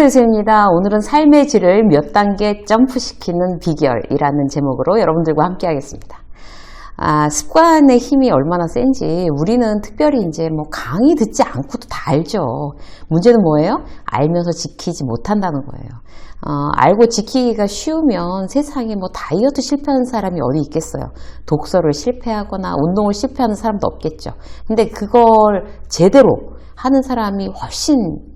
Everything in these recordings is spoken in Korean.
대세입니다. 오늘은 삶의 질을 몇 단계 점프시키는 비결이라는 제목으로 여러분들과 함께 하겠습니다. 습관의 힘이 얼마나 센지 우리는 특별히 이제 뭐 강의 듣지 않고도 다 알죠. 문제는 뭐예요? 알면서 지키지 못한다는 거예요. 알고 지키기가 쉬우면 세상에 뭐 다이어트 실패하는 사람이 어디 있겠어요. 독서를 실패하거나 운동을 실패하는 사람도 없겠죠. 근데 그걸 제대로 하는 사람이 훨씬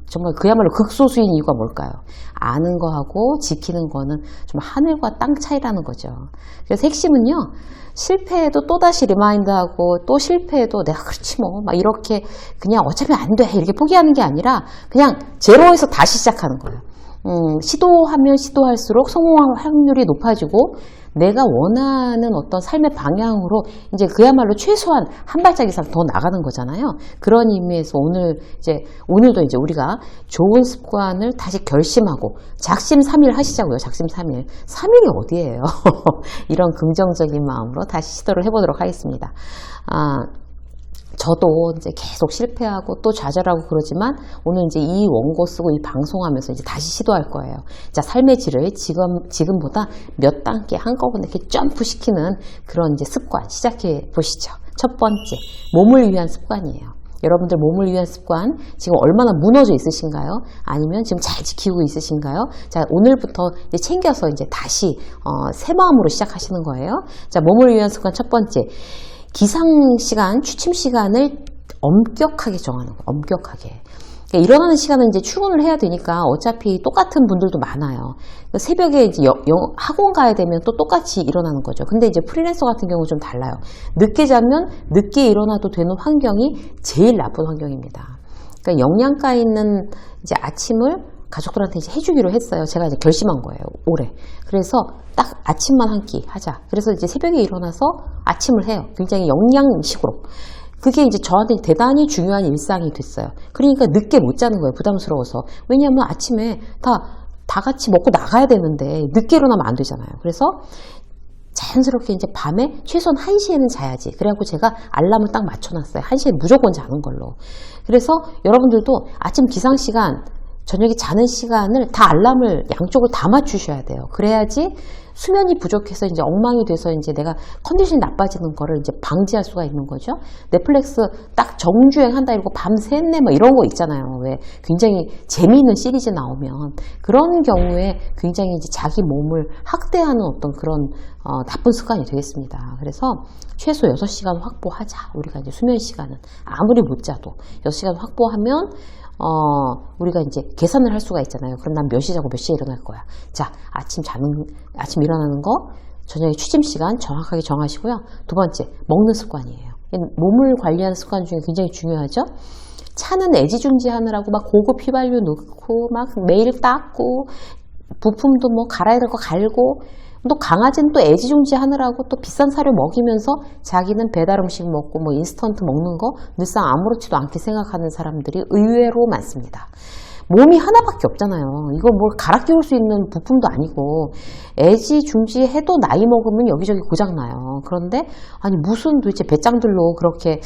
정말 그야말로 극소수인 이유가 뭘까요? 아는 거하고 지키는 거는 좀 하늘과 땅 차이라는 거죠. 그래서 핵심은요, 실패해도 또다시 리마인드하고 또 실패해도 내가 그렇지 뭐 막 이렇게 그냥 어차피 안 돼 이렇게 포기하는 게 아니라 그냥 제로에서 다시 시작하는 거예요. 시도하면 시도할수록 성공할 확률이 높아지고 내가 원하는 어떤 삶의 방향으로 이제 그야말로 최소한 한 발짝 이상 더 나가는 거잖아요. 그런 의미에서 오늘도 이제 우리가 좋은 습관을 다시 결심하고 작심삼일 하시자고요. 작심삼일. 3일이 어디예요? 이런 긍정적인 마음으로 다시 시도를 해보도록 하겠습니다. 저도 이제 계속 실패하고 또 좌절하고 그러지만 오늘 이제 이 원고 쓰고 이 방송하면서 이제 다시 시도할 거예요. 자, 삶의 질을 지금보다 몇 단계 한꺼번에 이렇게 점프시키는 그런 이제 습관 시작해 보시죠. 첫 번째, 몸을 위한 습관이에요. 여러분들 몸을 위한 습관 지금 얼마나 무너져 있으신가요? 아니면 지금 잘 지키고 있으신가요? 자, 오늘부터 이제 챙겨서 이제 다시 새 마음으로 시작하시는 거예요. 자, 몸을 위한 습관 첫 번째. 기상시간, 취침시간을 엄격하게 정하는 거예요. 엄격하게. 그러니까 일어나는 시간은 이제 출근을 해야 되니까 어차피 똑같은 분들도 많아요. 그러니까 새벽에 이제 학원 가야 되면 또 똑같이 일어나는 거죠. 근데 이제 프리랜서 같은 경우 좀 달라요. 늦게 자면 늦게 일어나도 되는 환경이 제일 나쁜 환경입니다. 그러니까 영양가 있는 이제 아침을 가족들한테 이제 해주기로 했어요. 제가 이제 결심한 거예요. 올해. 그래서 딱 아침만 한 끼 하자. 그래서 이제 새벽에 일어나서 아침을 해요. 굉장히 영양식으로. 그게 이제 저한테 대단히 중요한 일상이 됐어요. 그러니까 늦게 못 자는 거예요. 부담스러워서. 왜냐하면 아침에 다 같이 먹고 나가야 되는데 늦게 일어나면 안 되잖아요. 그래서 자연스럽게 이제 밤에 최소한 1시에는 자야지. 그래갖고 제가 알람을 딱 맞춰놨어요. 1시에 무조건 자는 걸로. 그래서 여러분들도 아침 기상시간 저녁에 자는 시간을 다 알람을 양쪽을 다 맞추셔야 돼요. 그래야지 수면이 부족해서 이제 엉망이 돼서 이제 내가 컨디션이 나빠지는 거를 이제 방지할 수가 있는 거죠. 넷플릭스 딱 정주행한다 이러고 밤새네 뭐 이런 거 있잖아요. 왜 굉장히 재미있는 시리즈 나오면 그런 경우에 굉장히 이제 자기 몸을 학대하는 어떤 그런 나쁜 습관이 되겠습니다. 그래서 최소 6시간 확보하자. 우리가 이제 수면 시간은 아무리 못 자도 6시간 확보하면 우리가 이제 계산을 할 수가 있잖아요. 그럼 난 몇 시에 자고 몇 시에 일어날 거야. 자, 아침 일어나는 거, 저녁에 취침 시간 정확하게 정하시고요. 두 번째, 먹는 습관이에요. 몸을 관리하는 습관 중에 굉장히 중요하죠. 차는 애지중지하느라고 막 고급 휘발유 넣고 막 매일 닦고 부품도 뭐 갈아야 될 거 갈고 또 강아지는 또 애지중지 하느라고 또 비싼 사료 먹이면서 자기는 배달 음식 먹고 뭐 인스턴트 먹는 거 늘상 아무렇지도 않게 생각하는 사람들이 의외로 많습니다. 몸이 하나밖에 없잖아요. 이거 뭘 갈아 끼울 수 있는 부품도 아니고 애지중지 해도 나이 먹으면 여기저기 고장나요. 그런데 아니 무슨 도대체 배짱들로 그렇게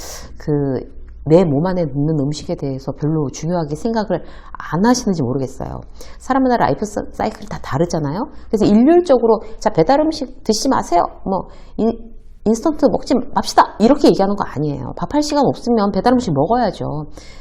내 몸 안에 넣는 음식에 대해서 별로 중요하게 생각을 안 하시는지 모르겠어요. 사람마다 라이프 사이클이 다 다르잖아요. 그래서 일률적으로 자 배달 음식 드시지 마세요. 뭐 인스턴트 먹지 맙시다. 이렇게 얘기하는 거 아니에요. 밥할 시간 없으면 배달 음식 먹어야죠.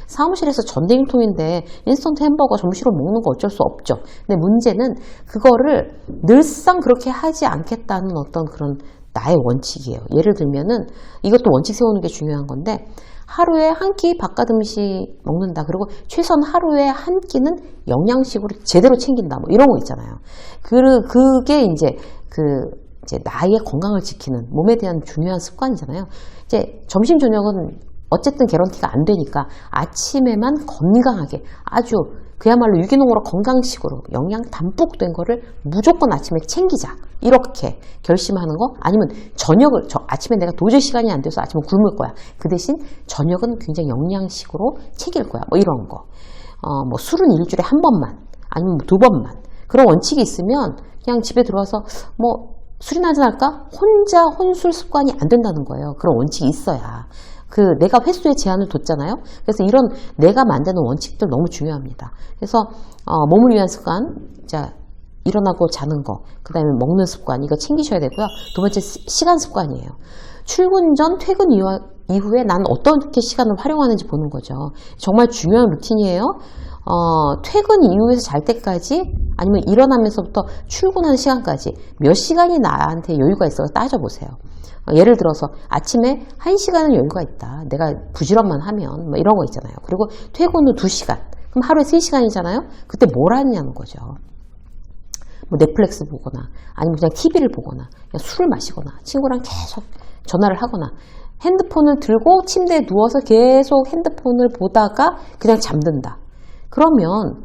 사무실에서 전대미통인데 인스턴트 햄버거 점심으로 먹는 거 어쩔 수 없죠. 근데 문제는 그거를 늘상 그렇게 하지 않겠다는 어떤 그런 나의 원칙이에요. 예를 들면은 이것도 원칙 세우는 게 중요한 건데 하루에 한 끼 바깥 음식 먹는다. 그리고 최소한 하루에 한 끼는 영양식으로 제대로 챙긴다. 뭐 이런 거 있잖아요. 그게 이제 나의 건강을 지키는 몸에 대한 중요한 습관이잖아요. 이제 점심 저녁은 어쨌든 개런티가 안 되니까 아침에만 건강하게 아주 그야말로 유기농으로 건강식으로 영양 담뿍 된 거를 무조건 아침에 챙기자. 이렇게 결심하는 거 아니면 저녁을 아침에 내가 도저히 시간이 안 돼서 아침에 굶을 거야. 그 대신 저녁은 굉장히 영양식으로 챙길 거야. 뭐 이런 거. 뭐 술은 일주일에 한 번만 아니면 두 번만. 그런 원칙이 있으면 그냥 집에 들어와서 뭐 술이나 한잔 할까? 혼자 혼술 습관이 안 된다는 거예요. 그런 원칙이 있어야. 내가 횟수의 제한을 뒀잖아요. 그래서 이런 내가 만드는 원칙들 너무 중요합니다. 그래서 몸을 위한 습관, 자 일어나고 자는 거, 그 다음에 먹는 습관 이거 챙기셔야 되고요. 두 번째 시간 습관이에요. 출근 전 퇴근 이후에 나는 어떻게 시간을 활용하는지 보는 거죠. 정말 중요한 루틴이에요. 퇴근 이후에서 잘 때까지 아니면 일어나면서부터 출근하는 시간까지 몇 시간이 나한테 여유가 있어 따져보세요. 예를 들어서 아침에 1시간은 여유가 있다. 내가 부지런만 하면 뭐 이런 거 있잖아요. 그리고 퇴근 후 2시간. 그럼 하루에 3시간이잖아요. 그때 뭘 하느냐는 거죠. 뭐 넷플릭스 보거나 아니면 그냥 TV를 보거나 그냥 술을 마시거나 친구랑 계속 전화를 하거나 핸드폰을 들고 침대에 누워서 계속 핸드폰을 보다가 그냥 잠든다. 그러면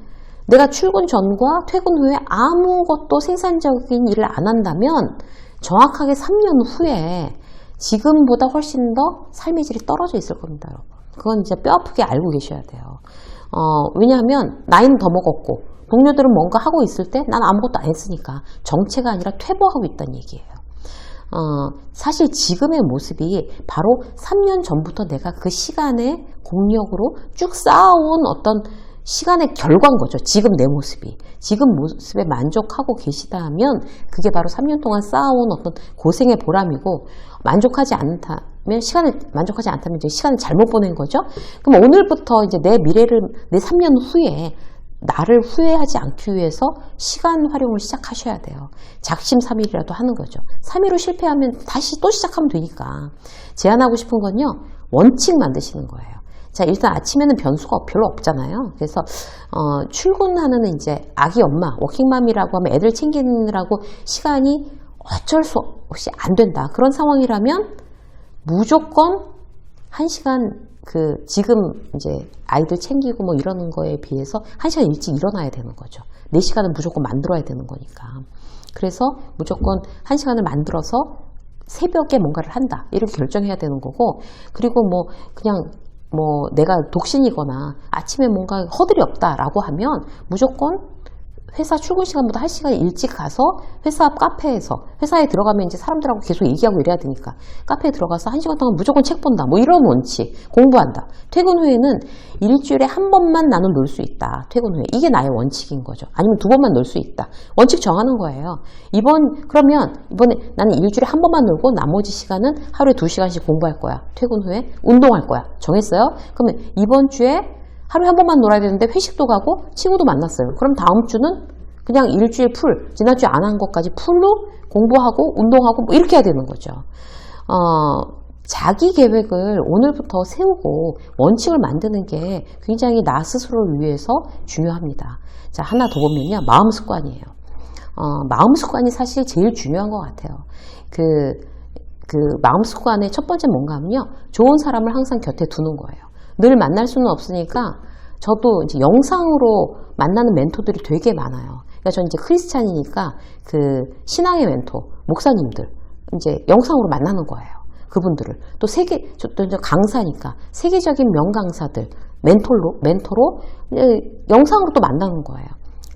내가 출근 전과 퇴근 후에 아무것도 생산적인 일을 안 한다면 정확하게 3년 후에 지금보다 훨씬 더 삶의 질이 떨어져 있을 겁니다, 여러분. 그건 이제 뼈아프게 알고 계셔야 돼요. 왜냐하면 나이는 더 먹었고 동료들은 뭔가 하고 있을 때 난 아무것도 안 했으니까 정체가 아니라 퇴보하고 있다는 얘기예요. 사실 지금의 모습이 바로 3년 전부터 내가 그 시간의 공력으로 쭉 쌓아온 어떤 시간의 결과인 거죠. 지금 내 모습이. 지금 모습에 만족하고 계시다면 그게 바로 3년 동안 쌓아온 어떤 고생의 보람이고 만족하지 않다면 이제 시간을 잘못 보낸 거죠. 그럼 오늘부터 이제 내 미래를 내 3년 후에 나를 후회하지 않기 위해서 시간 활용을 시작하셔야 돼요. 작심삼일이라도 하는 거죠. 3일로 실패하면 다시 또 시작하면 되니까. 제안하고 싶은 건요. 원칙 만드시는 거예요. 자, 일단 아침에는 변수가 별로 없잖아요. 그래서 출근하는 이제 아기 엄마, 워킹맘이라고 하면 애들 챙기느라고 시간이 어쩔 수 없이 안 된다. 그런 상황이라면 무조건 1시간 지금 이제 아이들 챙기고 뭐 이러는 거에 비해서 1시간 일찍 일어나야 되는 거죠. 4시간은 무조건 만들어야 되는 거니까. 그래서 무조건 1시간을 만들어서 새벽에 뭔가를 한다. 이렇게 결정해야 되는 거고, 그리고 뭐 그냥 뭐 내가 독신이거나 아침에 뭔가 허들이 없다라고 하면 무조건 회사 출근 시간보다 1시간 일찍 가서 회사 앞 카페에서, 회사에 들어가면 이제 사람들하고 계속 얘기하고 이래야 되니까 카페에 들어가서 1시간 동안 무조건 책 본다. 뭐 이런 원칙, 공부한다. 퇴근 후에는 일주일에 한 번만 나는 놀 수 있다. 퇴근 후에. 이게 나의 원칙인 거죠. 아니면 2번만 놀 수 있다. 원칙 정하는 거예요. 그러면 이번에 나는 일주일에 한 번만 놀고 나머지 시간은 하루에 2시간씩 공부할 거야. 퇴근 후에 운동할 거야. 정했어요? 그러면 이번 주에 하루에 한 번만 놀아야 되는데 회식도 가고 친구도 만났어요. 그럼 다음 주는 그냥 일주일 풀, 지난주에 안 한 것까지 풀로 공부하고 운동하고 뭐 이렇게 해야 되는 거죠. 자기 계획을 오늘부터 세우고 원칙을 만드는 게 굉장히 나 스스로를 위해서 중요합니다. 자, 하나 더 보면요. 마음 습관이에요. 마음 습관이 사실 제일 중요한 것 같아요. 마음 습관의 첫 번째 뭔가 하면요. 좋은 사람을 항상 곁에 두는 거예요. 늘 만날 수는 없으니까 저도 이제 영상으로 만나는 멘토들이 되게 많아요. 그러니까 저는 이제 크리스찬이니까 신앙의 멘토, 목사님들 이제 영상으로 만나는 거예요. 그분들을 또 저도 이제 강사니까 세계적인 명강사들 멘토로 영상으로 또 만나는 거예요.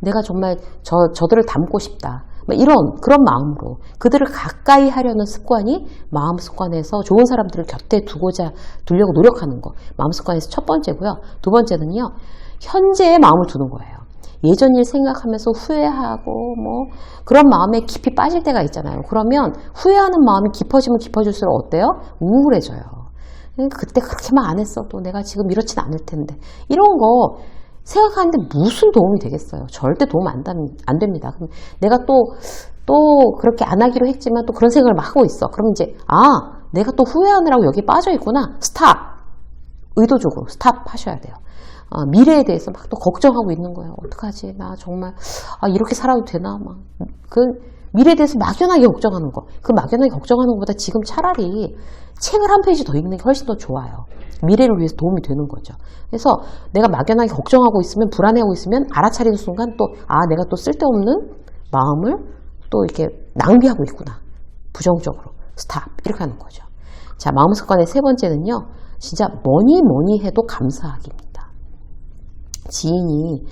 내가 정말 저들을 닮고 싶다. 그런 마음으로 그들을 가까이 하려는 습관이 마음 습관에서 좋은 사람들을 곁에 두려고 노력하는 거. 마음 습관에서 첫 번째고요. 두 번째는요. 현재의 마음을 두는 거예요. 예전 일 생각하면서 후회하고 뭐 그런 마음에 깊이 빠질 때가 있잖아요. 그러면 후회하는 마음이 깊어지면 깊어질수록 어때요? 우울해져요. 그러니까 그때 그렇게만 안 했어도 내가 지금 이렇진 않을 텐데. 이런 거 생각하는데 무슨 도움이 되겠어요? 절대 도움 안 됩니다. 그럼 내가 또 그렇게 안 하기로 했지만 또 그런 생각을 막 하고 있어. 그러면 이제 내가 또 후회하느라고 여기 빠져 있구나. 스탑! 의도적으로 스탑 하셔야 돼요. 미래에 대해서 막 또 걱정하고 있는 거예요. 어떡하지? 나 정말 이렇게 살아도 되나? 미래에 대해서 막연하게 걱정하는 거. 그 막연하게 걱정하는 것보다 지금 차라리 책을 한 페이지 더 읽는 게 훨씬 더 좋아요. 미래를 위해서 도움이 되는 거죠. 그래서 내가 막연하게 걱정하고 있으면, 불안해하고 있으면 알아차리는 순간 또 내가 또 쓸데없는 마음을 또 이렇게 낭비하고 있구나. 부정적으로 스탑 이렇게 하는 거죠. 자, 마음 습관의 세 번째는요. 진짜 뭐니 해도 감사하기입니다. 지인이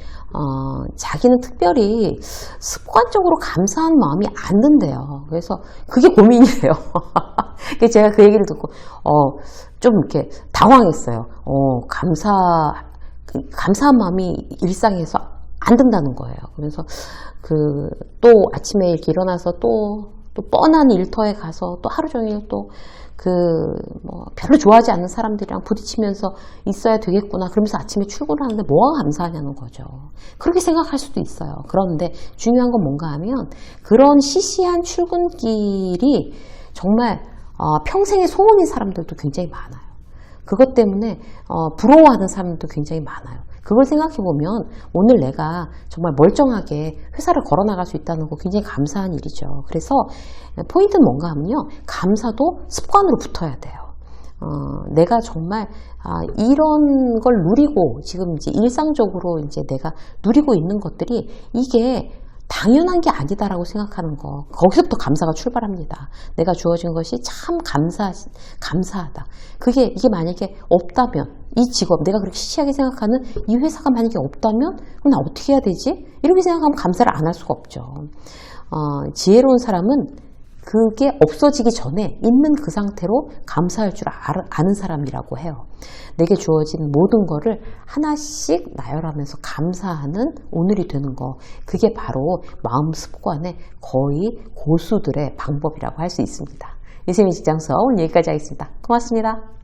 자기는 특별히 습관적으로 감사한 마음이 안 든대요. 그래서 그게 고민이에요. 그래서 제가 그 얘기를 듣고 좀 이렇게 당황했어요. 감사한 마음이 일상에서 안 든다는 거예요. 그래서 또 아침에 이렇게 일어나서 또 뻔한 일터에 가서 또 하루 종일 또 별로 좋아하지 않는 사람들이랑 부딪히면서 있어야 되겠구나. 그러면서 아침에 출근하는데 뭐가 감사하냐는 거죠. 그렇게 생각할 수도 있어요. 그런데 중요한 건 뭔가 하면 그런 시시한 출근길이 정말 평생의 소원인 사람들도 굉장히 많아요. 그것 때문에 부러워하는 사람들도 굉장히 많아요. 그걸 생각해보면 오늘 내가 정말 멀쩡하게 회사를 걸어나갈 수 있다는 거 굉장히 감사한 일이죠. 그래서 포인트는 뭔가 하면요. 감사도 습관으로 붙어야 돼요. 내가 정말 이런 걸 누리고 지금 이제 일상적으로 이제 내가 누리고 있는 것들이 이게 당연한 게 아니다라고 생각하는 거. 거기서부터 감사가 출발합니다. 내가 주어진 것이 참 감사하다. 이게 만약에 없다면, 이 직업, 내가 그렇게 시시하게 생각하는 이 회사가 만약에 없다면, 그럼 나 어떻게 해야 되지? 이렇게 생각하면 감사를 안 할 수가 없죠. 지혜로운 사람은 그게 없어지기 전에 있는 그 상태로 감사할 줄 아는 사람이라고 해요. 내게 주어진 모든 거를 하나씩 나열하면서 감사하는 오늘이 되는 거. 그게 바로 마음 습관의 거의 고수들의 방법이라고 할 수 있습니다. 이세미 직장서 오늘 여기까지 하겠습니다. 고맙습니다.